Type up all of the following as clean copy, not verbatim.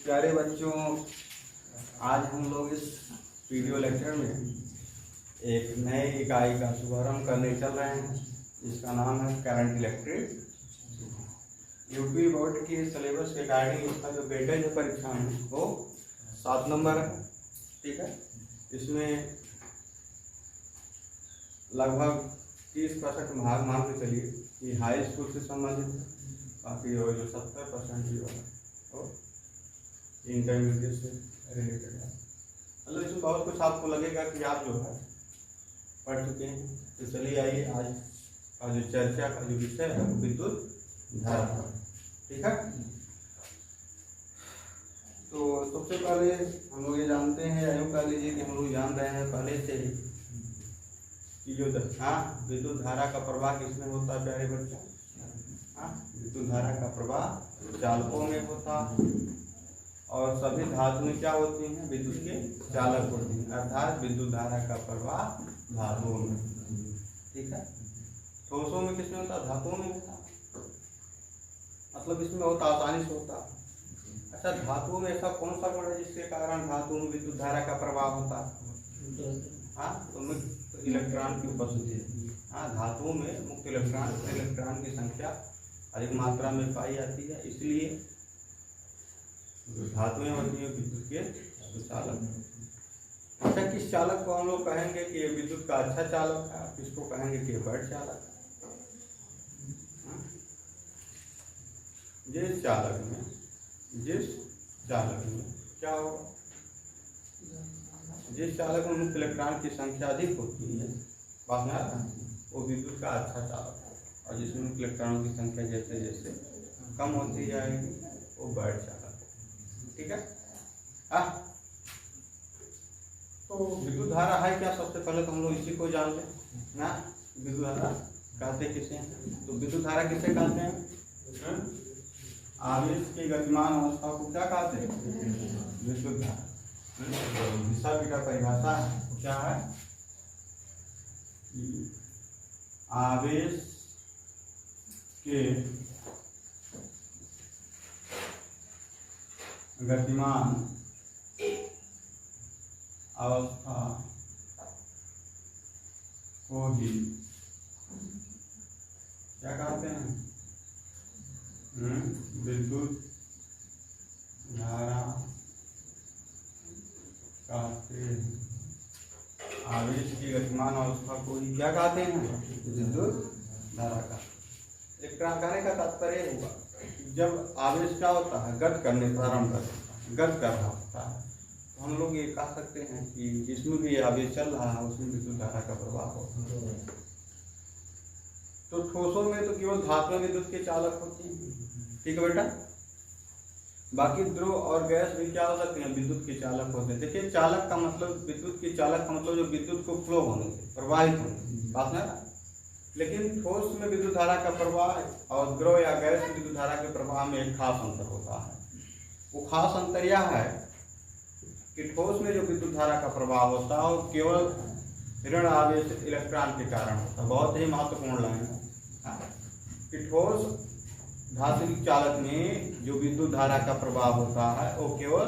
प्यारे बच्चों, आज हम लोग इस वीडियो लेक्चर में एक नए इकाई का शुभारंभ करने चल रहे हैं जिसका नाम है करंट इलेक्ट्रिक। यूपी बोर्ड की सिलेबस के अकॉर्डिंग इसका जो वेटेज है परीक्षा में वो 7 नंबर है। ठीक है, इसमें लगभग 30% भाग मान के चलिए कि हाई स्कूल से संबंधित है, बाकी जो 70% ही होगा तो इंटरमीडिएट से रिलेटेड है। मतलब इसमें बहुत कुछ आपको लगेगा कि आप जो है पढ़ चुके हैं। तो चलिए आइए, आज का जो चर्चा का जो विषय है वो विद्युत धारा। ठीक है, तो सबसे पहले हम लोग ये जानते हैं, यूँ कह लीजिए कि हम लोग जान रहे हैं पहले से ही कि जो विद्युत धारा का प्रवाह किसमें होता है प्यारे बच्चों। विद्युत धारा का प्रवाह चालकों में होता है और सभी धातुएं क्या होती हैं, विद्युत के चालक होती हैं, अर्थात विद्युत धारा का प्रवाह धातुओं में। ठीक है, ठोसों में किसमें होता है, धातुओं में होता, मतलब इसमें होता आसानी से होता। अच्छा, धातुओं में ऐसा कौन सा गुण है जिसके कारण धातुओं में विद्युत धारा का प्रवाह होता है? तो मुक्त इलेक्ट्रॉन की उपस्थिति है। धातुओं में मुक्त इलेक्ट्रॉन की संख्या अधिक मात्रा में पाई जाती है, इसलिए धातुएं होती हैं विद्युत के चालक। अच्छा, किस चालक को हम लोग कहेंगे कि विद्युत का अच्छा चालक है, किसको कहेंगे कि बैड चालक? जिस चालक में क्या होगा, जिस चालक में मुक्त इलेक्ट्रॉन की संख्या अधिक होती है, बात में आता है, वो विद्युत का अच्छा चालक है। और जिसमें मुक्त इलेक्ट्रॉनों की संख्या जैसे जैसे कम होती जाएगी वो बैड चालक है। ठीक है, तो विद्युत धारा है क्या, सबसे पहले तो हम लोग इसी को जान लें ना। विद्युत धारा कहते किसे हैं? तो विद्युत धारा किसे कहते हैं? आवेश की गतिमान अवस्था को क्या कहते हैं? विद्युत धारा। दिशा की परिभाषा है क्या है? आवेश के गतिमान अवस्था को ही क्या कहते हैं? विद्युत धारा कहते हैं। आवेश की गतिमान अवस्था को ही क्या कहते हैं? विद्युत धारा का। इलेक्ट्रॉन कहने का तात्पर्य होगा जब आवेश क्या होता है, गति करने प्रारंभ कर रहा होता है, तो हम लोग ये कह सकते हैं कि जिसमें भी आवेश चल रहा है उसमें विद्युत धारा का प्रवाह होता है। तो ठोसों में तो केवल धातुएं विद्युत के चालक होती हैं। ठीक है बेटा, बाकी द्रव और गैस भी क्या हो सकते हैं, विद्युत के चालक होते हैं। देखिए, चालक का मतलब, विद्युत के चालक का मतलब जो विद्युत को फ्लो होने से, प्रवाहित होने, बात ना। लेकिन ठोस में विद्युत धारा का प्रवाह और द्रव या गैस में विद्युत धारा के प्रवाह में एक खास अंतर होता है। वो खास अंतर यह है कि ठोस में जो विद्युत धारा का प्रवाह होता है वो केवल ऋण आवेश इलेक्ट्रॉन के कारण होता है। बहुत ही महत्वपूर्ण लाइन है कि ठोस धात्विक चालक में जो विद्युत धारा का प्रवाह होता है वो केवल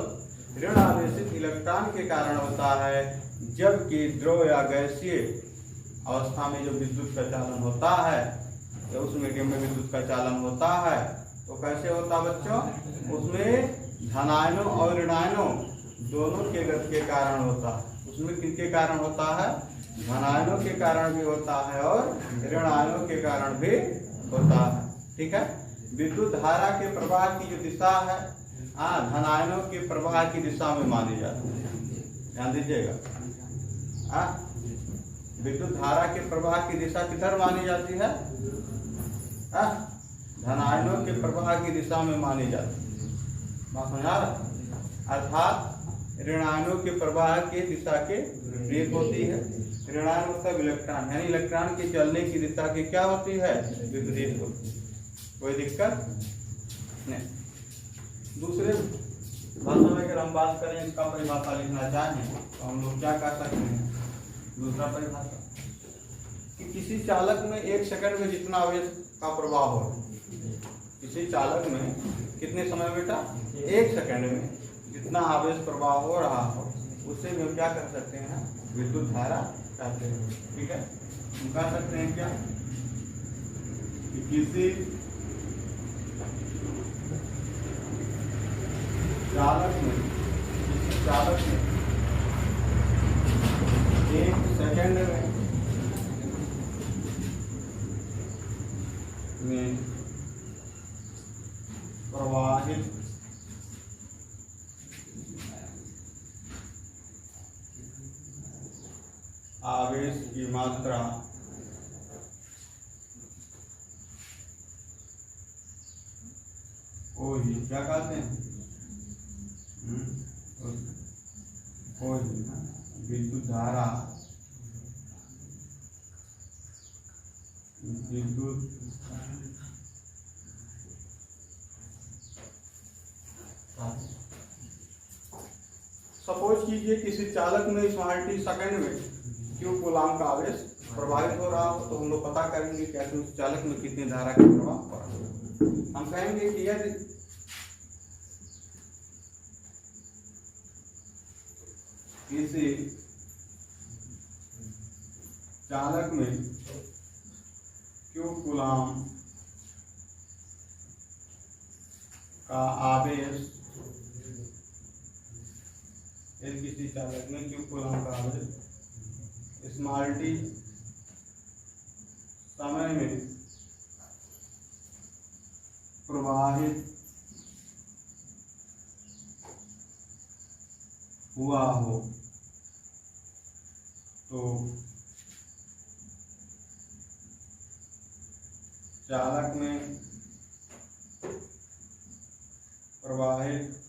ऋण आवेशित इलेक्ट्रॉन के कारण होता है, जबकि द्रव या गैसीय अवस्था में जो विद्युत का चालन होता है, या उस मीडियम में विद्युत का चालन होता है, तो कैसे होता है बच्चों? उसमें धनायनों और ऋणायनों दोनों के गति के कारण होता है। उसमें किसके कारण होता है? धनायनों के कारण भी होता है और ऋणायनों के कारण भी होता है। ठीक है, विद्युत धारा के प्रवाह की जो दिशा है धनायनों के प्रवाह की दिशा में मानी जाती है। ध्यान दीजिएगा, विद्युत धारा के प्रवाह की दिशा किधर मानी जाती है? धनायनों के प्रवाह की दिशा में मानी जाती है। बात समझ आ रहा? अर्थात ऋणायनों के प्रवाह की दिशा के विपरीत होती है। ऋणायन मतलब इलेक्ट्रॉन, यानी इलेक्ट्रॉन के चलने की दिशा की क्या होती है? विपरीत होती है। कोई दिक्कत नहीं। दूसरे भाषा में अगर हम बात करें, इसका परिभाषा लिखना चाहें तो हम लोग क्या कर सकते हैं? दूसरा परिभाषा कि किसी चालक में 1 सेकंड में जितना आवेश का प्रवाह हो, किसी चालक में कितने समय में बेटा? 1 सेकंड में जितना आवेश प्रवाह हो रहा हो उसे हम क्या कर सकते हैं? विद्युत धारा कहते हैं। ठीक है, हम कह सकते हैं क्या कि किसी चालक में 1 सेकंड में प्रवाहित आवेश की मात्रा को ही क्या कहते हैं? को ही विद्युत धारा, विद्युत सपोज कीजिए किसी चालक में स्मार्टी सेकंड में क्यों कूलाम का आवेश प्रभावित हो रहा हो, तो हम लोग पता करेंगे कि आखिर उस चालक में कितनी धारा का प्रवाह हो रहा है। हम कहेंगे कि यदि किसी चालक में क्यों कूलाम का आवेश, किसी चालक में क्यों कूलाम का आवेश स्मॉल टी समय में प्रवाहित हुआ हो तो चालक में प्रवाहित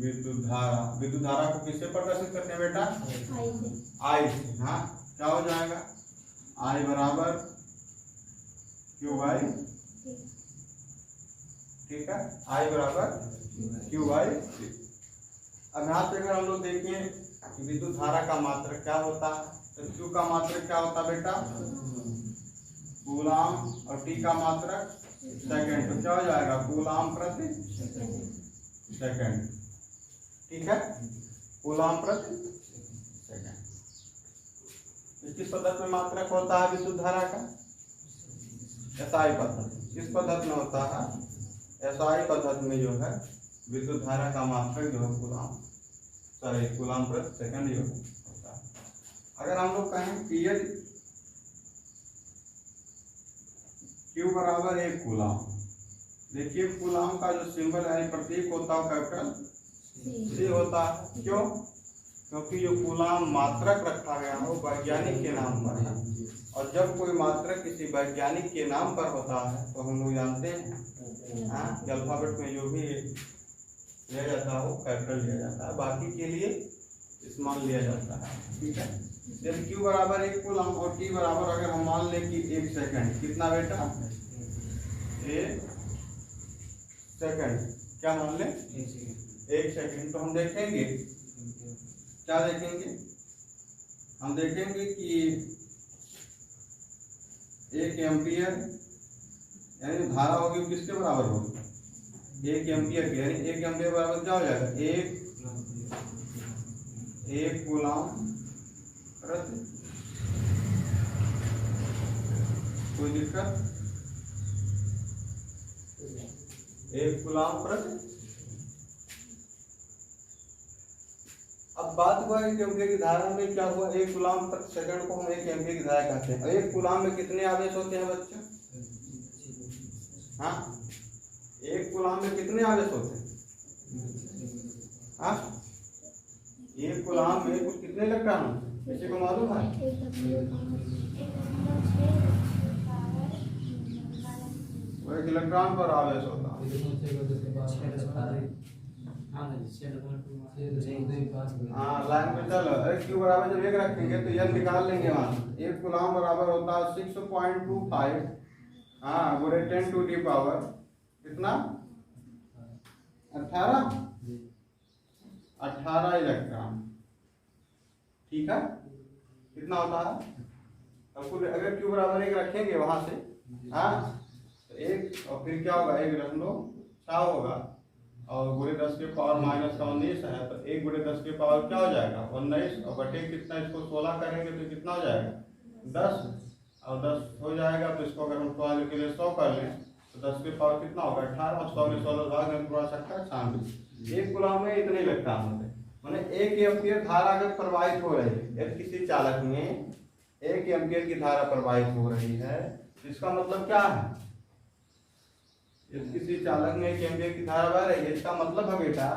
विद्युत धारा को किससे प्रदर्शित करते हैं बेटा? आई से। हाँ, क्या हो जाएगा? आई बराबर क्यू बाई, ठीक है, आई बराबर क्यू बाई। अब यहाँ पे अगर हम लोग देखें कि विद्युत धारा का मात्रक क्या होता है, तो क्यू का मात्रक क्या होता है बेटा? कूलाम, और टी का मात्रक सेकंड, तो क्या हो जाएगा? कूलाम प्रति सेकंड। ठीक है, कूलाम प्रति सेकंड। किस पद्धति में मात्रक होता है विद्युत धारा का? एसआई पद्धति। किस पद्धति में होता है? एसआई पद्धति में जो है विद्युत धारा का मात्रक जो है कूलाम प्रति सेकंड जो होता है। अगर हम लोग कहें कि यदि Q बराबर 1 कूलाम, देखिए कूलाम का जो सिंबल यानी प्रतीक होता है कैपिटल C होता है। क्यों? क्योंकि जो कूलाम मात्रक रखा गया हो वैज्ञानिक के नाम पर है, और जब कोई मात्रक किसी वैज्ञानिक के नाम पर होता है तो हम लोग जानते हैं कि अल्फाबेट में जो भी लिया जाता है वो कैपिटल लिया जाता है, बाकी के लिए स्मॉल लिया जाता है। ठीक है, जब Q बराबर 1 कूलाम और T बराबर अगर हम मान लें कि 1 सेकंड, कितना बेटा? 1 सेकंड, क्या मान लें? 1 सेकंड। तो हम देखेंगे, क्या देखेंगे? हम देखेंगे कि 1 एम्पियर यानी धारा होगी किसके बराबर होगी? 1 एम्पियर की, यानी 1 एम्पियर बराबर क्या हो जाएगा? 1 कूलाम प्रति। कोई दिक्कत? 1 कूलाम प्रति। अब बात हुआ 1 एम्पियर की धारा में क्या हुआ? 1 कूलाम प्रति सेकंड को हम 1 एम्पियर की धारा कहते हैं। 1 कूलाम में कितने आवेश होते हैं बच्चे? हाँ, 1 कूलाम में कितने आवेश होते हैं? हाँ, 1 कूलाम में कुछ कितने इलेक्ट्रॉन होते हैं? किसी को मालूम है? वो 1 इलेक्ट्रॉन पर आवेश होता है। हाँ, लाइन पे चलो। Q बराबर जब 1 रखेंगे तो यह निकाल लेंगे वहां। 1 कूलाम बराबर होता है 6.25, हाँ, गुणे 10 टू दी पावर कितना? 18 इलेक्ट्रॉन। ठीक है, कितना होता है? अगर Q बराबर 1 रखेंगे वहां से हाँ, तो 1 और फिर क्या होगा, 1.6 होगा और गुणे 10 के पावर -19 है, तो 1 गुणे 10 के पावर क्या हो जाएगा 19 और बटे कितना, इसको 16 करेंगे तो कितना हो जाएगा 10 और 10 हो जाएगा। तो इसको अगर हम 12 के लिए 100 कर लें तो 10 के पावर कितना होगा 18 और 100 में 16 भाग में पूरा सकता 96। 1 कूलम में इतने इलेक्ट्रॉन होते हैं, माने 1 एम्पीयर धारा अगर प्रवाहित हो रही है, यदि किसी चालक में 1 एम्पीयर की धारा प्रवाहित हो रही है, इसका मतलब क्या है, यदि किसी चालक में 1 एम्पीयर की धारा बह रही है, इसका मतलब है बेटा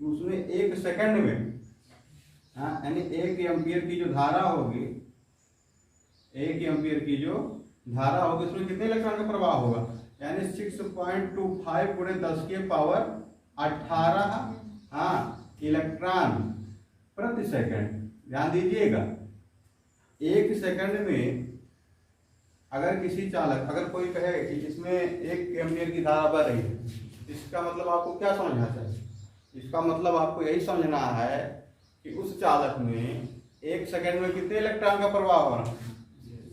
उसमें 1 सेकंड में, हाँ, यानी 1 एम्पीयर की जो धारा होगी, 1 एम्पीयर की जो धारा होगी उसमें कितने इलेक्ट्रॉन का प्रवाह होगा, यानी 6.25 गुणे 10 के पावर 18 हाँ इलेक्ट्रॉन प्रति सेकंड। ध्यान दीजिएगा, 1 सेकंड में अगर किसी चालक, अगर कोई कहे कि इसमें 1 एम्पीयर की धारा बह रही है, इसका मतलब आपको क्या समझना चाहिए, इसका मतलब आपको यही समझना है कि उस चालक में 1 सेकंड में कितने इलेक्ट्रॉन का प्रवाह हो रहा है,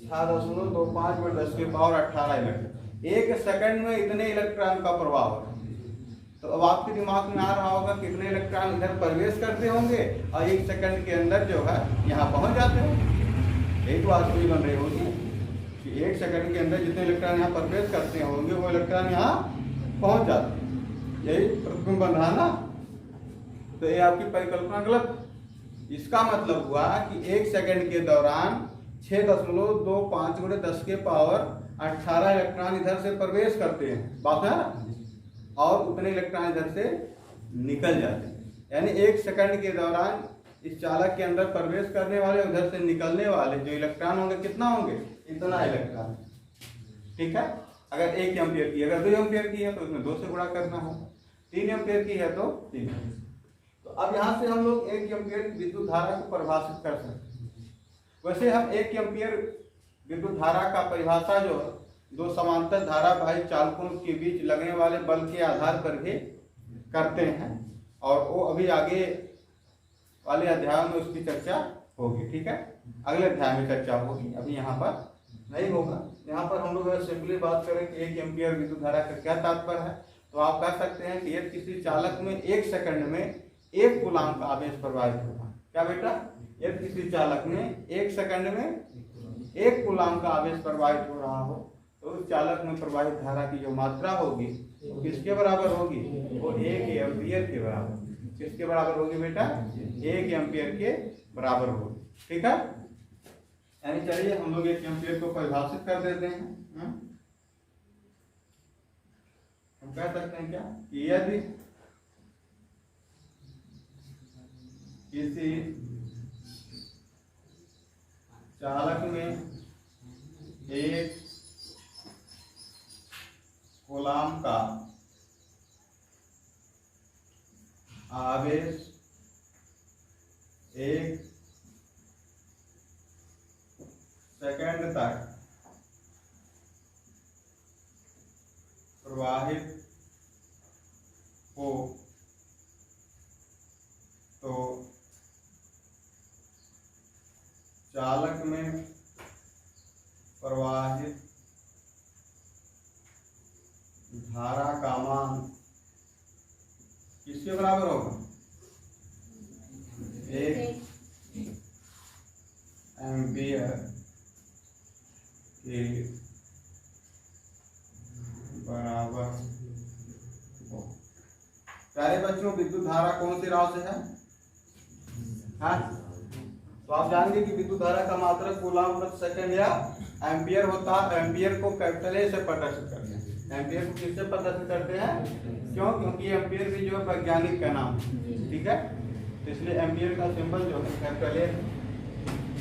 6.25 गुणे 10 के पावर 18 इलेक्ट्रॉन। 1 सेकंड में इतने इलेक्ट्रॉन का प्रवाह हो रहा है, तो अब आपके दिमाग में आ रहा होगा कितने इलेक्ट्रॉन इधर प्रवेश करते होंगे और 1 सेकंड के अंदर जो है यहाँ पहुंच जाते होंगे। यही तो बात पूरी बन रही होगी कि 1 सेकंड के अंदर जितने इलेक्ट्रॉन यहाँ प्रवेश करते होंगे वो इलेक्ट्रॉन यहाँ पहुंच जाते हैं, यही प्रतिबिंब बन रहा ना। तो ये आपकी परिकल्पना गलत। इसका मतलब हुआ कि 1 सेकंड के दौरान 6.25 गुणे 10 के पावर 18 इलेक्ट्रॉन इधर से प्रवेश करते हैं, बात है ना, और उतने इलेक्ट्रॉन इधर से निकल जाते हैं। यानी 1 सेकंड के दौरान इस चालक के अंदर प्रवेश करने वाले उधर से निकलने वाले जो इलेक्ट्रॉन होंगे कितना होंगे, इतना इलेक्ट्रॉन। ठीक है, अगर 1 एम्पीयर की, अगर 2 एम्पीयर की है तो उसमें 2 से गुणा करना होगा, 3 एम्पीयर की है तो 3। तो अब यहाँ से हम लोग 1 एम्पीयर विद्युत धारा को परिभाषित कर सकते हैं। वैसे हम 1 एम्पीयर विद्युत धारा का परिभाषा जो 2 समांतर धारावाही चालकों के बीच लगने वाले बल के आधार पर भी करते हैं, और वो अभी आगे वाले अध्याय में उसकी चर्चा होगी। ठीक है, अगले अध्याय में चर्चा होगी, अभी यहाँ पर नहीं होगा। यहाँ पर हम लोग सिंपली बात करें कि 1 एम्पीयर विद्युत धारा का क्या तात्पर्य है, तो आप कह सकते हैं कि यदि किसी चालक में 1 सेकंड में 1 कूलाम का आवेश प्रवाहित होगा। क्या बेटा, यदि किसी चालक में 1 सेकंड में 1 कूलाम का आवेश प्रवाहित हो रहा हो तो उस चालक में प्रवाहित धारा की जो मात्रा होगी वो किसके बराबर होगी, वो 1 एम्पीयर के बराबर। किसके बराबर होगी बेटा, 1 एम्पीयर के बराबर होगी। ठीक है, यानी चलिए हम लोग 1 एम्पीयर को परिभाषित कर देते हैं। हम कह सकते हैं क्या कि यदि किसी चालक में 1 कूलाम का आवेश 1 सेकंड तक प्रवाहित हो तो चालक में प्रवाहित धारा का मान किसके बराबर होगा, 1 एम्पीयर के बराबर हो। प्यारे बच्चों, विद्युत धारा कौन सी राशि है? हाँ, तो आप जानेंगे कि विद्युत धारा का मात्रक कूलाम प्रति सेकंड या एम्पीयर होता है। एम्पीयर को कैपिटल ए से प्रदर्शित करते हैं। एम्पीयर को किससे प्रदर्शित करते हैं? क्यों? क्योंकि एम्पीयर भी जो है वैज्ञानिक का नाम है। ठीक है, तो इसलिए एम्पीयर का सिंबल जो है कैपिटल ए।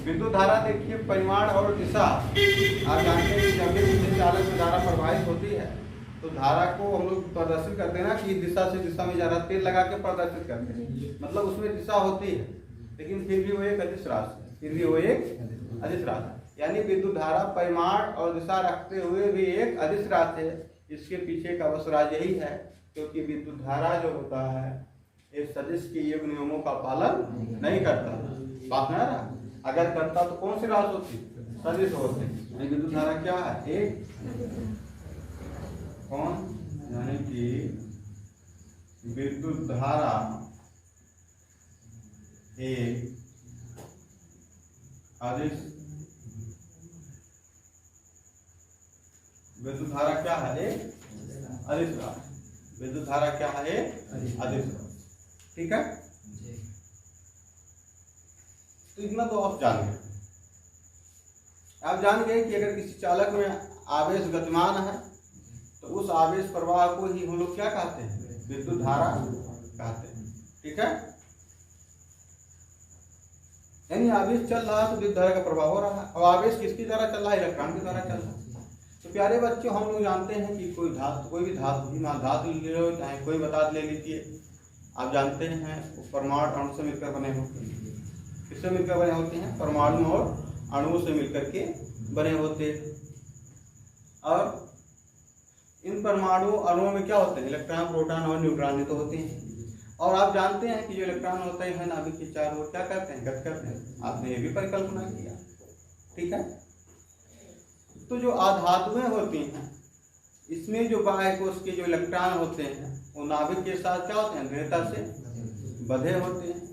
विद्युत धारा देखिए परिमाण और दिशा, आप जानते हैं कि जब भी किसी चालक में धारा प्रवाहित होती है तो धारा को हम लोग प्रदर्शित करते हैं ना कि दिशा से दिशा में जा रहा, तेल लगा के प्रदर्शित करते हैं, मतलब उसमें दिशा होती है, लेकिन फिर भी वो एक अदिश राशि है, फिर भी वो एक अदिश राशि। यानी विद्युत धारा परिमाण और दिशा रखते हुए भी एक अदिश राशि है। इसके पीछे का बस राज यही है, क्योंकि विद्युत धारा जो होता है इस सदिश के योग नियमों का पालन नहीं करता। बात ना, अगर करता तो कौन सी राशि होती, सदिश होती। यानी विद्युत धारा क्या है? एक कौन, यानी कि विद्युत धारा एक अदिश, विद्युत धारा क्या है? एक अदिश राशि। विद्युत धारा क्या है? एक अदिश राशि। ठीक है, तो इतना तो आप जान गए। आप जान गए कि अगर किसी चालक में आवेश गतिमान है तो उस आवेश प्रवाह को ही हम लोग क्या कहते हैं? विद्युत धारा कहते हैं। ठीक है, यानी आवेश चल रहा है तो विद्युत धारा का प्रवाह हो रहा है। और आवेश किसकी द्वारा चल रहा है? इलेक्ट्रॉन की द्वारा चल रहा है। तो प्यारे बच्चों, हम लोग जानते हैं कि कोई भी धातु ले लो, चाहे कोई पदार्थ ले लीजिए, आप जानते हैं वो परमाणु अणु से मिलकर बने होते हैं। किससे मिलकर बने होते हैं? परमाणु और अणुओं से मिलकर के बने होते हैं। और इन परमाणु अणुओं में क्या होते हैं? इलेक्ट्रॉन, प्रोटॉन और न्यूट्रॉन तो होते हैं। और आप जानते हैं कि जो इलेक्ट्रॉन होते हैं नाभिक के चारों ओर क्या करते हैं? गति करते हैं। आपने ये भी परिकल्पना किया। ठीक है, तो जो आधातुएं होती हैं इसमें जो बाह्य कोश के जो इलेक्ट्रॉन होते हैं वो नाभिक के साथ क्या होते हैं? दृढ़ता से बंधे होते हैं।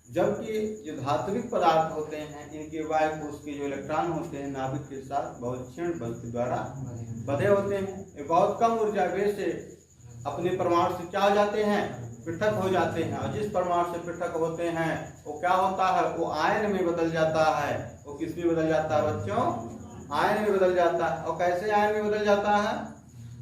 जबकि जो धात्विक पदार्थ होते हैं इनके बाह्य कोश के जो इलेक्ट्रॉन होते हैं नाभिक के साथ बहुत क्षीण बल के द्वारा बंधे होते हैं। ये बहुत कम ऊर्जा वेग से अपने परमाणु से क्या हो जाते हैं? पृथक हो जाते हैं। और जिस परमाणु से पृथक होते हैं वो क्या होता है? वो आयन में बदल जाता है। वो किस में बदल जाता है बच्चों? आयन में बदल जाता है। और कैसे आयन में बदल जाता है?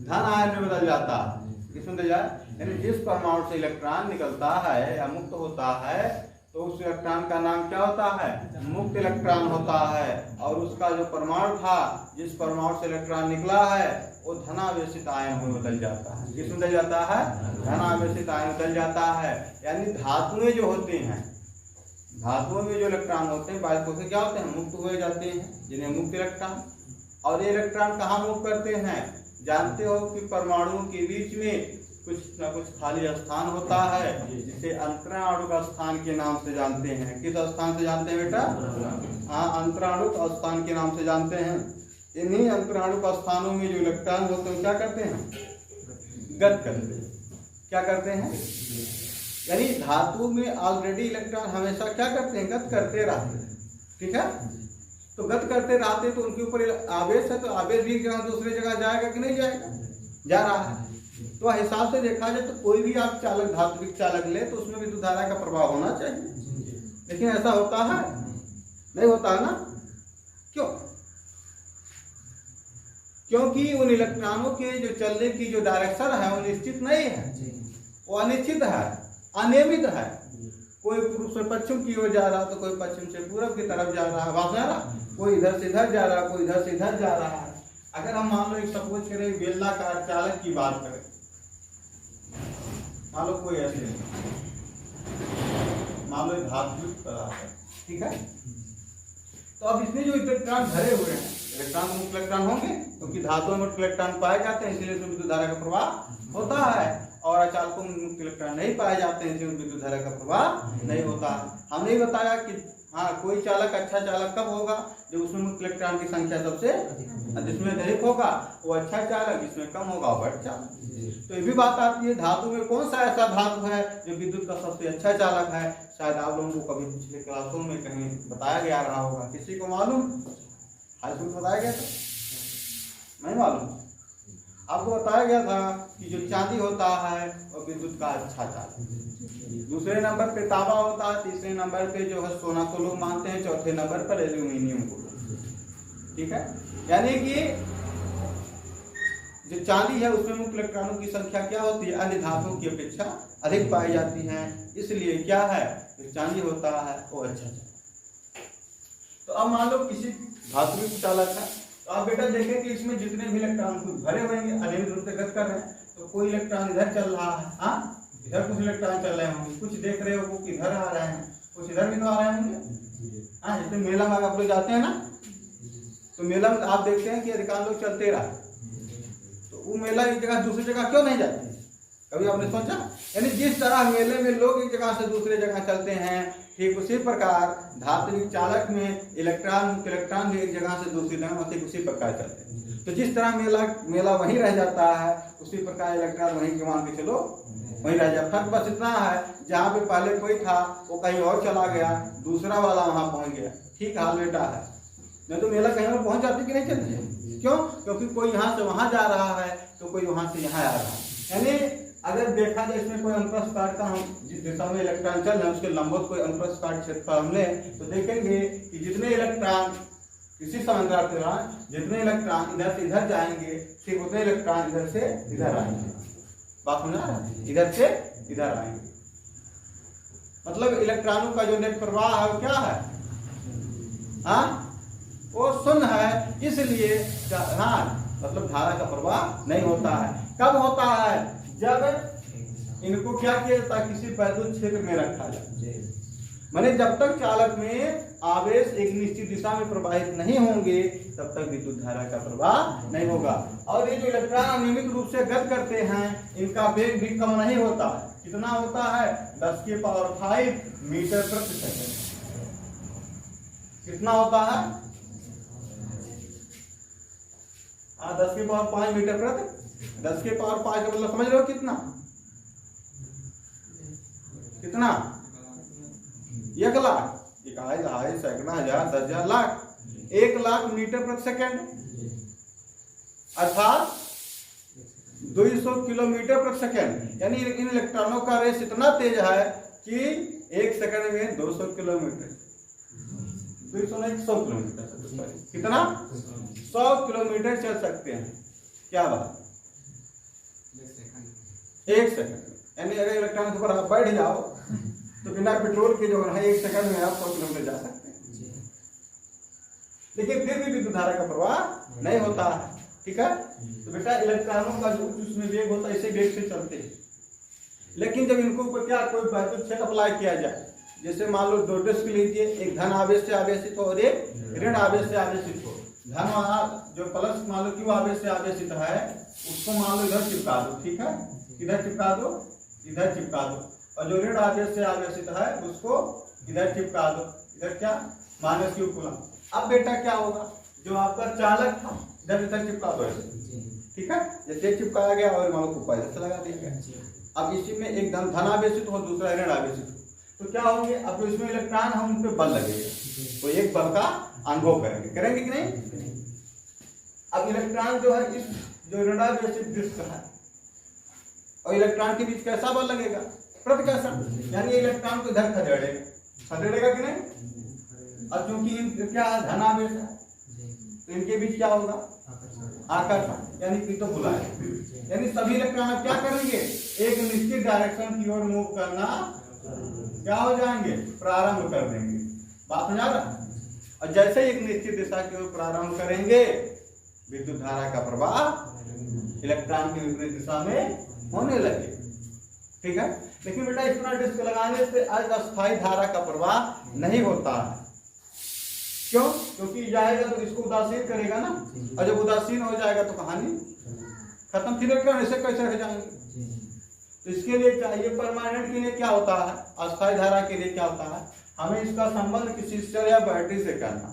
धन आयन में बदल जाता है। किसमें बदल जाए? यानी जिस परमाणु से इलेक्ट्रॉन निकलता है या मुक्त होता है तो उस इलेक्ट्रॉन का नाम क्या होता है? मुक्त इलेक्ट्रॉन होता है। और उसका जो परमाणु था, जिस परमाणु से इलेक्ट्रॉन निकला है, वो धनावेशित आयन में बदल जाता है। किस में बदल जाता है? धनावेशित आयन बदल जाता है। यानी धातुएं जो होते हैं, धातुओं में जो इलेक्ट्रॉन होते हैं बाह्य कोश से क्या होते हैं? मुक्त हुए जाते हैं, जिन्हें मुक्त इलेक्ट्रॉन। और ये इलेक्ट्रॉन कहाँ मुक्त करते हैं? जानते हो कि परमाणुओं के बीच में कुछ ना कुछ खाली स्थान होता है जिसे अंतराणु का स्थान के नाम से जानते हैं। किस स्थान से जानते हैं बेटा? हाँ, अंतराणु का स्थान के नाम से जानते हैं। इन्हीं अंतराणु का स्थानों में जो इलेक्ट्रॉन होते हैं क्या करते हैं? गत करते हैं। क्या करते हैं? यानी धातु में ऑलरेडी इलेक्ट्रॉन हमेशा क्या करते हैं? गत करते रहते हैं। ठीक है, तो गत करते रहते तो उनके ऊपर आवेश है, तो आवेश भी दूसरी जगह जाएगा कि नहीं जाएगा? जा रहा है। तो हिसाब से देखा जाए तो कोई भी आप चालक, धात्विक चालक ले तो उसमें विद्युत धारा का प्रभाव होना चाहिए। लेकिन ऐसा होता है? नहीं होता है ना? क्यों? क्योंकि उन इलेक्ट्रॉनों के जो चलने की जो डायरेक्शन है वो निश्चित नहीं है, वो अनिश्चित है, अनियमित है। कोई पूर्व से पश्चिम की ओर जा रहा तो कोई पश्चिम से पूर्व की तरफ जा रहा है, कोई इधर से इधर जा रहा है, कोई इधर से इधर जा रहा है। अगर हम मान लो एक सपोज करें बेलनाकार चालक की बात करें, मान लो कोई ऐसे मान लो धात्विक पदार्थ है। ठीक है, तो अब इसमें जो इलेक्ट्रॉन भरे हुए हैं, इलेक्ट्रॉन मुक्त इलेक्ट्रॉन होंगे क्योंकि धातुओं में इलेक्ट्रॉन पाए जाते हैं, इसलिए उसमें विद्युत धारा का प्रवाह होता है। और अचालकों में मुक्त इलेक्ट्रॉन नहीं पाए जाते हैं, इसलिए विद्युत धारा का प्रवाह नहीं होता। हमने बताया कि हाँ, कोई चालक अच्छा चालक कब होगा? जब उसमें मुक्त इलेक्ट्रॉन की संख्या सबसे जिसमें अधिक होगा वो अच्छा चालक, जिसमें कम होगा वो बढ़ चालक। तो ये भी बात आती है धातु में कौन सा ऐसा धातु है जो विद्युत का सबसे अच्छा चालक है? शायद आप लोगों को कभी पिछले क्लासों में कहीं बताया गया रहा होगा। किसी को मालूम? हाई स्कूल बताया गया था? नहीं मालूम? आपको बताया गया था कि जो चांदी होता है वो विद्युत का अच्छा चालक। दूसरे नंबर पे तांबा होता है, तीसरे नंबर पे जो है सोना को लोग मानते हैं, चौथे नंबर पर एल्यूमिनियम को। ठीक है, यानी कि जो चांदी है उसमें मुक्त इलेक्ट्रॉनों की संख्या क्या होती है? अन्य धातुओं की अपेक्षा अधिक पाई जाती है, इसलिए क्या है? जो चांदी होता है वो अच्छा चालक। तो अब मान लो किसी धातु चालक है, तो आप बेटा देखें कि इसमें जितने भी इलेक्ट्रॉन कुछ भरे हुए हैं अनियमित रूप से गति कर रहे हैं, तो कोई इलेक्ट्रॉन इधर चल रहा है, हाँ इधर कुछ इलेक्ट्रॉन चल रहे होंगे, कुछ देख रहे हो वो इधर आ रहे हैं, कुछ इधर भी तो आ रहे होंगे। हाँ, जैसे मेला में आप लोग जाते हैं ना, तो मेला में आप देखते हैं कि अधिकांश लोग चलते रहे, तो वो मेला एक जगह दूसरी जगह क्यों नहीं जाते? कभी आपने सोचा? यानी जिस तरह मेले में लोग एक जगह से दूसरे जगह चलते हैं, ठीक उसी प्रकार धात्विक चालक में इलेक्ट्रॉन भी एक जगह से दूसरी जगह ठीक उसी प्रकार चलते हैं। तो जिस तरह मेला वहीं रह जाता है, उसी प्रकार इलेक्ट्रॉन वहीं के मान के चलो वहीं रह जाता। फर्क बस इतना है, जहाँ पे पहले कोई था वो कहीं और चला गया, दूसरा वाला वहां पहुंच गया। ठीक हाल बेटा है, नहीं तो मेला कहीं और पहुंच जाती कि नहीं चलती? क्यों? क्योंकि कोई यहाँ से वहां जा रहा है तो कोई वहां से यहाँ आ रहा है। यानी अगर देखा जाए इसमें कोई अनुप्रस्थ काट का, हम जिस दिशा में इलेक्ट्रॉन चल रहे हैं उसके लंबवत कोई अनुप्रस्थ काट क्षेत्र हम लें तो देखेंगे कि जितने इलेक्ट्रॉन किसी समांतर के दौरान जितने इलेक्ट्रॉन इधर से इधर जाएंगे, ठीक उतने इलेक्ट्रॉन इधर से इधर आएंगे। बात समझ रहा है? इधर से इधर आएंगे, मतलब इलेक्ट्रॉनों का जो नेट प्रवाह है वो क्या है? हाँ, वो शून्य है। इसलिए हाँ, मतलब धारा का प्रवाह नहीं होता है। कब होता है? जब इनको क्या किया जाता है? किसी वैद्युत क्षेत्र में रखा जाए। माने जब तक चालक में आवेश एक निश्चित दिशा में प्रवाहित नहीं होंगे तब तक विद्युत धारा का प्रवाह नहीं होगा। और ये जो इलेक्ट्रॉन अनियमित रूप से गति करते हैं, इनका वेग भी कम नहीं होता है। कितना होता है? 10⁵ मीटर प्रति सेकंड। कितना होता है? 10⁵ मीटर प्रति 10⁵ का मतलब समझ रहे हो कितना? कितना? 1 लाख, 1 2 सैकड़ा, 1000, 10,000, लाख। 1 लाख मीटर प्रति सेकंड अर्थात 200 किलोमीटर प्रति सेकंड। यानी इन इलेक्ट्रॉनों का रेस इतना तेज है कि 1 सेकंड में 200 किलोमीटर, 200 नहीं 100 किलोमीटर, कितना? 100 किलोमीटर चल सकते हैं। क्या बात? 1 सेकंड। यानी अगर इलेक्ट्रॉन के ऊपर आप बैठ जाओ तो बिना पेट्रोल के जो है 1 सेकंड में आप 100 किलोमीटर जा सकते हैं। लेकिन फिर भी विद्युत धारा का प्रवाह नहीं होता है। ठीक है? तो बेटा इलेक्ट्रॉनों का जो उसमें वेग होता है इसे वेग से चलते हैं। लेकिन जब इनको क्या कोई वैद्युत क्षेत्र अप्लाई किया जाए, जैसे मान लो 2 डिस्क लीजिए, एक धन आवेश से आवेशित हो और एक ऋण आवेश से आवेशित हो। धन वहां जो प्लस मान लो क्यू आवेश से आवेशित है उसको मान लो इधर चिपका दो। ठीक है? इधर चिपका दो, इधर चिपका दो। और जो ऋण आवेश से आवेशित है उसको इधर चिपका दो। इधर क्या? -q coulomb. अब बेटा क्या होगा? जो आपका चालक था इधर इधर चिपका दो ऐसे। ठीक है? जैसे चिपकाया गया और मान लो कुप्पा इधर से लगा दिया गया। अब इसी में एक धन आवेशित हो, दूसरा ऋण आवेशित हो, तो क्या होंगे? अब तो इसमें इलेक्ट्रॉन हम उन पे बल लगेगा तो एक बल का अनुभव करेंगे कि नहीं? अब इलेक्ट्रॉन जो है इस जो ऋण आवेशित डिस्क है और इलेक्ट्रॉन के बीच कैसा बल लगेगा? प्रतिकर्षण। यानी इलेक्ट्रॉन को इधर खदेड़ेगा कि नहीं? और चूंकि क्या धन आवेश है तो इनके बीच क्या होगा? आकर्षण। यानी कि तो बुलाए, यानी सभी इलेक्ट्रॉन अब क्या करेंगे? एक निश्चित डायरेक्शन की ओर मूव करना क्या हो जाएंगे? प्रारंभ कर देंगे। बात समझ आ रहा? और जैसे एक निश्चित दिशा की ओर प्रारंभ करेंगे विद्युत धारा का प्रवाह इलेक्ट्रॉन की विपरीत दिशा में होने लगे। ठीक है? लेकिन बेटा इतना डिस्क लगाने से अस्थायी धारा का प्रवाह नहीं होता है। क्यों? क्योंकि जाएगा तो इसको उदासीन करेगा ना, और जब उदासीन हो जाएगा तो कहानी खत्म। फिर इलेक्ट्रॉन ऐसे कैसे रह जाएंगे? तो इसके लिए चाहिए परमानेंट के लिए क्या होता है? अस्थायी धारा के लिए क्या होता है? हमें इसका संबंध किसी सेल या बैटरी से करना।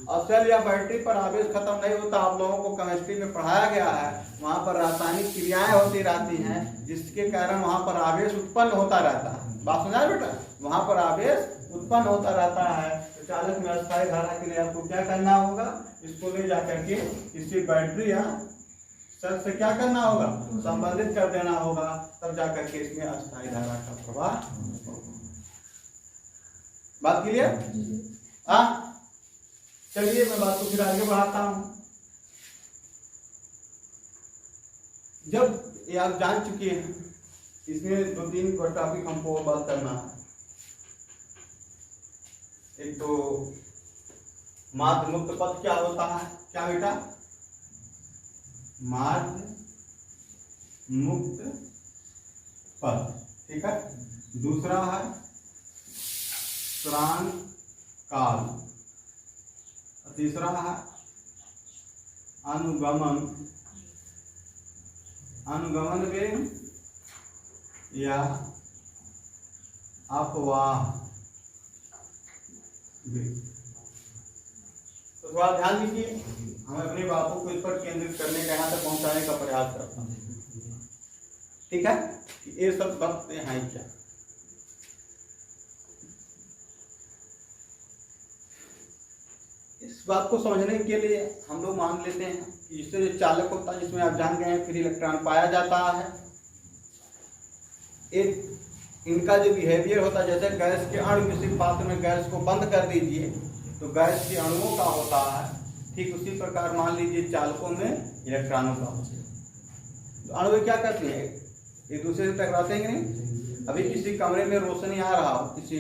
और सेल या बैटरी पर आवेश खत्म नहीं होता। आप लोगों को केमिस्ट्री में पढ़ाया गया है, वहां पर रासायनिक क्रियाएं होती रहती हैं जिसके कारण वहां पर आवेश उत्पन्न होता रहता है। बात समझा बेटा? वहां पर आवेश उत्पन्न होता रहता है। तो चालक में अस्थायी धारा के लिए आपको क्या करना होगा? इसको ले जाकर के किसी बैटरी या सेल से क्या करना होगा? संबंधित कर देना होगा, तब जाकर के इसमें अस्थायी धारा का प्रवाह। बात क्लियर? हाँ, चलिए मैं बात को फिर आगे बढ़ाता हूं। जब ये आप जान चुके हैं, इसमें 2-3 टॉपिक हमको बात करना है। एक तो माध्य मुक्त पथ क्या होता है? क्या बेटा? माध्य मुक्त पथ। ठीक है? दूसरा है स्थिरांक काल। तीसरा है अनुगमन वेग या अपवाह वेग। तो थोड़ा ध्यान दीजिए, हमें अपनी बातों को इस पर केंद्रित करने का, यहाँ तक पहुंचाने का प्रयास करता हूँ। ठीक है, ये सब बातें हैं क्या। इस बात को समझने के लिए हम लोग मान लेते हैं कि इससे जो चालक होता है, जिसमें आप जान गए हैं फ्री इलेक्ट्रॉन पाया जाता है, एक इनका जो बिहेवियर होता है, जैसे गैस के अणु, किसी पात्र में गैस को बंद कर दीजिए तो गैस के अणुओं का होता है, ठीक उसी प्रकार मान लीजिए चालकों में इलेक्ट्रॉनों का होता है। तो अणु क्या करते हैं, एक दूसरे से टकराते हैं नहीं। अभी किसी कमरे में रोशनी आ रहा हो किसी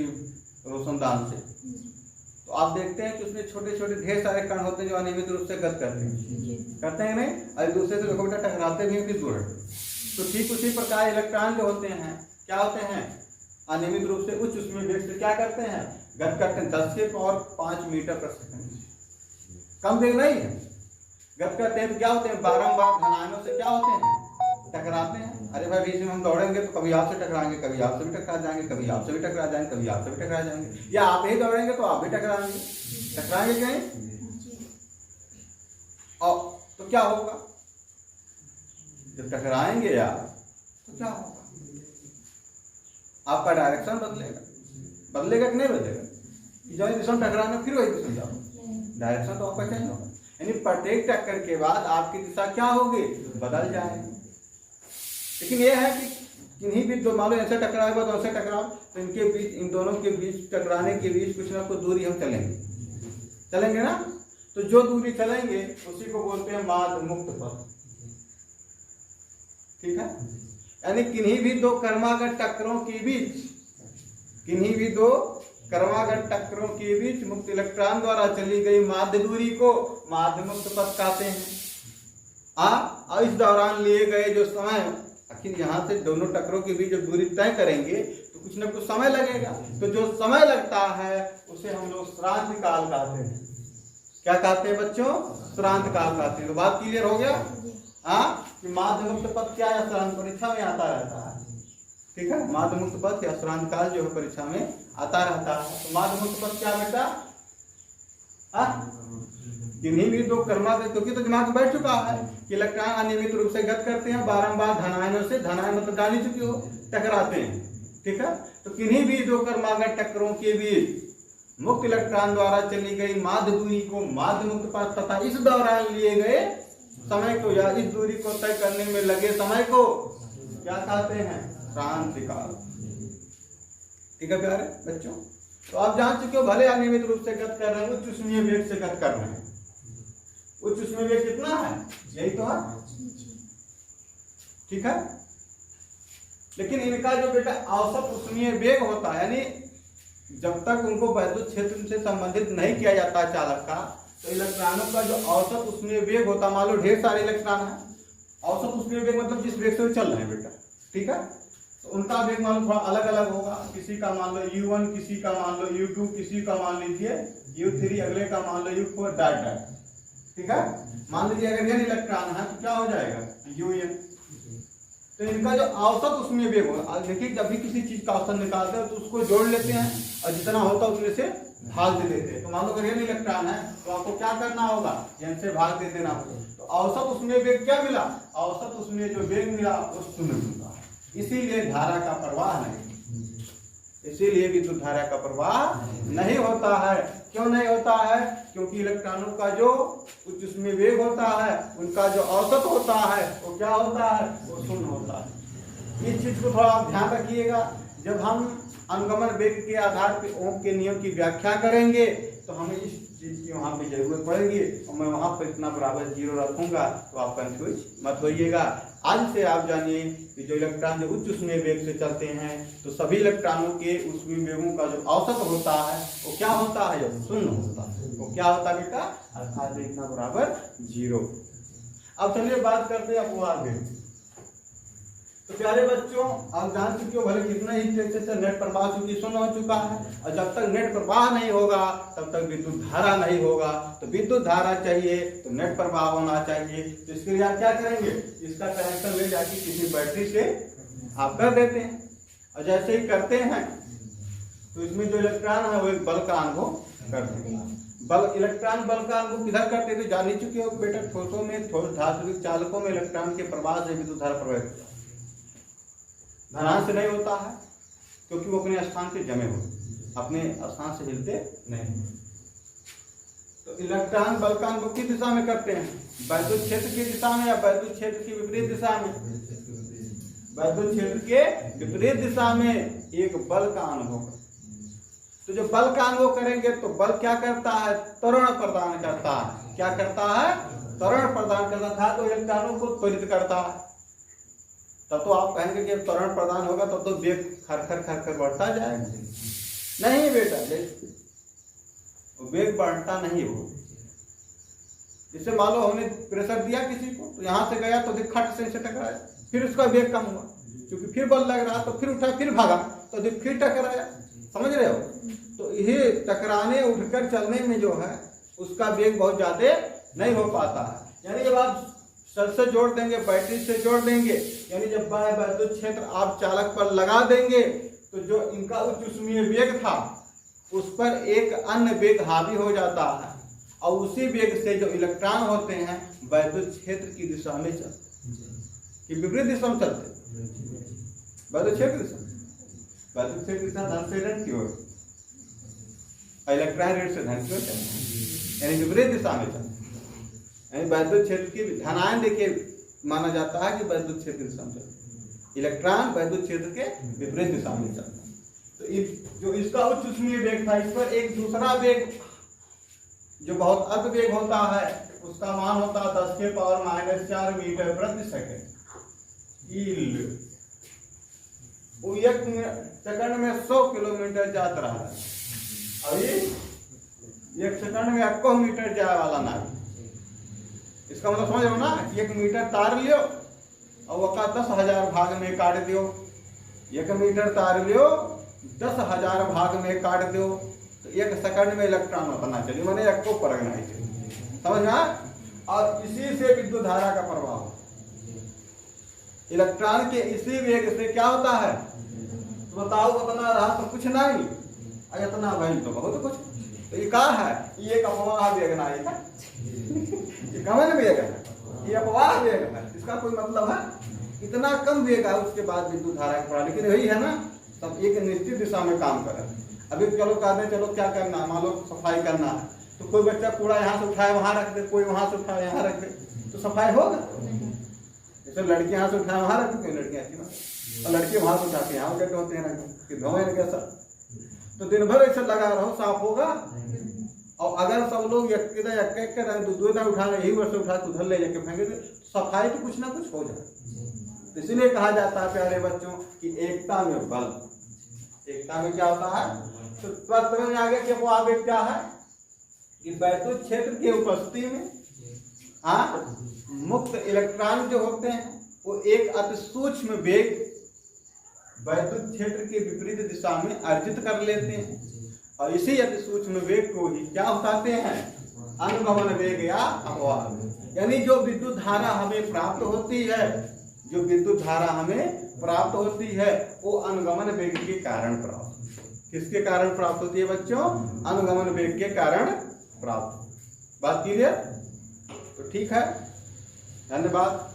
रोशनदान से, तो आप देखते हैं कि उसमें छोटे छोटे ढेर सारे कण होते हैं जो अनियमित रूप से गत करते हैं नहीं, और एक दूसरे से देखो बेटा टकराते भी हैं कि दूर। तो ठीक उसी प्रकार इलेक्ट्रॉन जो होते हैं क्या होते हैं, अनियमित रूप से उच्च ऊष्मीय वेग से क्या करते हैं, गत करते हैं। 10 के पावर 5 मीटर प्रति सेकंड, कम वेग नहीं है, गत करते हैं। तो क्या होते हैं, बारंबार धनायनों से क्या होते हैं, टकराते हैं। अरे भाई बीच में हम दौड़ेंगे तो कभी आपसे टकराएंगे, कभी आपसे भी टकरा जाएंगे, कभी आपसे भी टकरा जाएंगे, कभी आपसे भी टकरा जाएंगे, या आप ही दौड़ेंगे तो आप भी टकराएंगे कहीं। और तो क्या होगा, जब टकराएंगे यार तो क्या होगा, आपका डायरेक्शन बदलेगा कि नहीं बदलेगा। जो दिशा टकराना फिर वही दिशा जाओ, डायरेक्शन तो आपका चेंज होगा। यानी प्रत्येक टक्कर के बाद आपकी दिशा क्या होगी, बदल जाएगी। लेकिन यह है कि किन्हीं भी दो, मान लो ऐसे टकराएगा तो ऐसे टकराओ, तो इनके बीच, इन दोनों के बीच, टकराने के बीच कुछ ना कुछ दूरी हम चलेंगे ना। तो जो दूरी चलेंगे उसी को बोलते हैं मार्ग मुक्त पथ। ठीक है, यानी किन्हीं भी दो क्रमागत टक्करों के बीच मुक्त इलेक्ट्रॉन द्वारा चली गई माध्य दूरी को माध्य मुक्त पथ कहते हैं। और इस दौरान लिए गए जो समय, आखिर यहाँ से दोनों टक्करों के बीच जब दूरी तय करेंगे तो कुछ ना कुछ समय लगेगा। तो जो समय लगता है उसे हम लोग श्रांत काल कहते हैं। क्या कहते हैं बच्चों, श्रांत काल कहते हैं। तो बात क्लियर हो गया कि माध्य मुक्त पथ क्या है, श्रांत परीक्षा में आता रहता है। ठीक है, माध्य मुक्त पथ या श्रांत काल जो है परीक्षा में आता रहता है। तो माध्य मुक्त पथ क्या बेटा, किन्हीं भी दो क्रमागत, क्योंकि तो दिमाग में बैठ चुका है कि इलेक्ट्रॉन अनियमित रूप से गत करते हैं, बारंबार धनायनों से, धनायन मतलब जान ही चुकी हो, टकराते हैं। ठीक है, तो किन्हीं भी दो क्रमागत टक्करों के बीच मुक्त इलेक्ट्रॉन द्वारा चली गई माध्य दूरी को माध्य मुक्त पथ तथा इस दौरान लिए गए समय को या इस दूरी को तय करने में लगे समय को क्या कहते हैं, श्रांत काल। ठीक है प्यारे बच्चों, तो आप जान चुके हो भले अनियमित रूप से गत कर रहे हैं, उच्च ऊष्मीय वेग से गत कर रहे हैं। उच्च ऊष्मीय वेग कितना है, यही तो है। ठीक है, लेकिन इनका जो बेटा औसत ऊष्मीय वेग होता है, यानी जब तक उनको वैद्युत क्षेत्र से संबंधित नहीं किया जाता चालक का, तो इलेक्ट्रॉनों का जो औसत ऊष्मीय वेग होता, मान लो ढेर सारे इलेक्ट्रॉन है, औसत ऊष्मीय वेग मतलब जिस वेग से चल रहे हैं बेटा। ठीक है, तो उनका वेग मान लो थोड़ा अलग अलग होगा। किसी का मान लो u1, किसी का मान लो u2, किसी का मान लीजिए u3, अगले का मान लो u4 डॉट। ठीक है, मान लीजिए अगर n इलेक्ट्रॉन है तो क्या हो जाएगा un। तो इनका जो औसत उसमें वेग होगा, देखिए जब भी किसी चीज का औसत निकालते हैं तो उसको जोड़ लेते हैं और जितना होता है उतने से भाग दे देते हैं। तो मान लो अगर n इलेक्ट्रॉन है तो आपको क्या करना होगा, n से भाग दे देना होगा। तो औसत उसमें वेग क्या मिला, औसत उसमें जो वेग मिला वो शून्य मिलता है। इसीलिए धारा का प्रवाह नहीं, इसीलिए विद्युत धारा का प्रवाह नहीं होता है। क्यों नहीं होता है, क्योंकि इलेक्ट्रॉनों का जो उच्च ऊष्मीय वेग होता है, उनका जो औसत होता है वो क्या होता है, वो शून्य होता है। इस चीज को थोड़ा आप ध्यान रखिएगा। जब हम अनुगमन वेग के आधार पर ओम के नियम की व्याख्या करेंगे तो हमें इस चीज की वहां पे जरूरत पड़ेगी, और मैं वहां पर इतना बराबर 0 रखूंगा, तो आप कंफ्यूज मत होइएगा। आज से आप जानिए कि जो इलेक्ट्रॉन जो उच्च ऊष्मीय वेग से चलते हैं, तो सभी इलेक्ट्रॉनों के ऊष्मीय वेगों का जो औसत होता है वो क्या होता है, जब शून्य होता है। वो क्या होता है बेटा, अर्थात इतना बराबर 0। अब चलिए बात करते हैं अपवाह वेग। तो प्यारे बच्चों, आप जान चुके हो भले कितना ही तेजी से नेट प्रवाह चूंकि शून्य हो चुका है, और जब तक नेट प्रवाह नहीं होगा तब तक विद्युत धारा नहीं होगा। तो विद्युत धारा चाहिए तो नेट प्रवाह होना चाहिए। तो इसके लिए आप क्या करेंगे, इसका कनेक्शन ले जाके किसी बैटरी से आप कर देते हैं, और जैसे ही करते हैं तो इसमें जो इलेक्ट्रॉन है वो एक बल का अनुभव करते हैं। बल इलेक्ट्रॉन बल का अनुभव किधर करते हैं तो जान ही चुके हो बेटा, ठोसों में ठोस धात्विक चालकों में इलेक्ट्रॉन के प्रवाह से विद्युत धारा प्रवाहित होता है। धनांश नहीं होता है क्योंकि वो अपने स्थान पे जमे हो, अपने स्थान से हिलते नहीं। तो इलेक्ट्रॉन बल का अनुभव किस दिशा में करते हैं, वैद्युत क्षेत्र की दिशा में या वैद्युत क्षेत्र की विपरीत दिशा में। वैद्युत क्षेत्र के विपरीत दिशा में एक बल का अनुभव करते हैं। तो जो बल का अनुभव करेंगे तो बल क्या करता है, त्वरण प्रदान करता है। क्या करता है, त्वरण प्रदान करता था, तो इलेक्ट्रॉनों को त्वरित करता है। तब तो आप कहेंगे कि त्वरण प्रदान होगा तब तो वेग खर खर बढ़ता जाएगा। नहीं बेटा, वेग बढ़ता नहीं हो। इससे मान लो हमने प्रेशर दिया किसी को, तो यहाँ से गया तो खट से टकराया, फिर उसका वेग कम हुआ, क्योंकि फिर बल लग रहा, तो फिर उठा, फिर भागा, तो फिर टकराया। समझ रहे हो? तो ये टकराने उठकर चलने में जो है उसका वेग बहुत ज्यादा नहीं हो पाता है। यानी जब आप सर से जोड़ देंगे, बैटरी से जोड़ देंगे, यानी जब वैद्युत क्षेत्र आप चालक पर लगा देंगे तो जो इनका उच्च ऊष्मीय वेग था उस पर एक अन्य वेग हावी हो जाता है, और उसी वेग से जो इलेक्ट्रॉन होते हैं वैद्युत क्षेत्र की दिशा में चलते हैं, कि विपरीत दिशा में चलते हैं। वैद्युत क्षेत्र दिशा, वैद्युत क्षेत्र दिशा धन से ऋण की ओर, इलेक्ट्रॉन ऋण से धन की ओर चलते हैं, यानी विपरीत दिशा में चलते हैं। यानी वैद्युत क्षेत्र की धनायन देखिए माना जाता है कि वैद्युत क्षेत्र की दिशा में चलते हैं, इलेक्ट्रॉन वैद्युत क्षेत्र के विपरीत दिशा में चलता है। तो जो इसका उच्च ऊष्मीय वेग था, इस पर एक दूसरा वेग जो बहुत अल्प वेग होता है उसका मान होता है 10⁻⁻⁴ मीटर प्रति सेकंड। वो एक सेकंड में 100 किलोमीटर जाता रहा है। अभी एक सेकंड में 1 मीटर जाए वाला ना, इसका मतलब समझ लो ना, 1 मीटर तार लियो और वका 10,000 भाग में काट दियो। 1 मीटर तार लियो 10,000 भाग में काट दो, तो 1 सेकंड में इलेक्ट्रॉन उतना चलिए, मैंने एक को परगना ही चलिए, समझना। और इसी से विद्युत धारा का प्रभाव, इलेक्ट्रॉन के इसी वेग से क्या होता है तो बताओ, उतना रहा तो कुछ नहीं, इतना भाई तो बहुत कुछ। तो ये क्या है, ये एक अफवाह वेग ना है, ये कमन वेग है, ये अफवाह वेग है, इसका कोई मतलब है। इतना कम वेग है उसके बाद विद्युत धारा का प्रभाव, लेकिन वही है ना, तब एक निश्चित दिशा में काम कर रहा है। अभी चलो कहते हैं चलो क्या करना है, मान लो सफाई करना है, तो कोई बच्चा कूड़ा यहाँ से उठाए वहां रख दे, कोई वहां से उठाए यहाँ रख दे, तो सफाई होगा। जैसे लड़की यहाँ से उठाए वहां रख दे, कोई लड़कियां ऐसी ना, और लड़के वहां से उठाते यहाँ कहते होते हैं धोए लगे सब, तो दिन भर ऐसे लगा रहो, साफ होगा। और अगर सब लोग एक दो उठा यही वर्ष उठा के उधर ले जाके फेंके, सफाई तो कुछ ना कुछ हो जाए। इसलिए कहा जाता है प्यारे बच्चों कि एकता में बल, एकता में क्या होता है। तो पत्र में आगे के वो आगे क्या है कि वैद्युत क्षेत्र की उपस्थिति में मुक्त इलेक्ट्रॉन जो होते हैं वो एक अति सूक्ष्म वेग वैद्युत क्षेत्र के विपरीत दिशा में अर्जित कर लेते हैं, और इसी अति सूक्ष्म वेग को ही क्या बताते हैं, अनुगमन वेग या अपवाह। यानी जो विद्युत धारा हमें प्राप्त होती है, जो विद्युत धारा हमें प्राप्त होती है वो अनुगमन वेग के कारण प्राप्त, किसके कारण प्राप्त होती है बच्चों, अनुगमन वेग के कारण प्राप्त। बात क्लियर? तो ठीक है, धन्यवाद।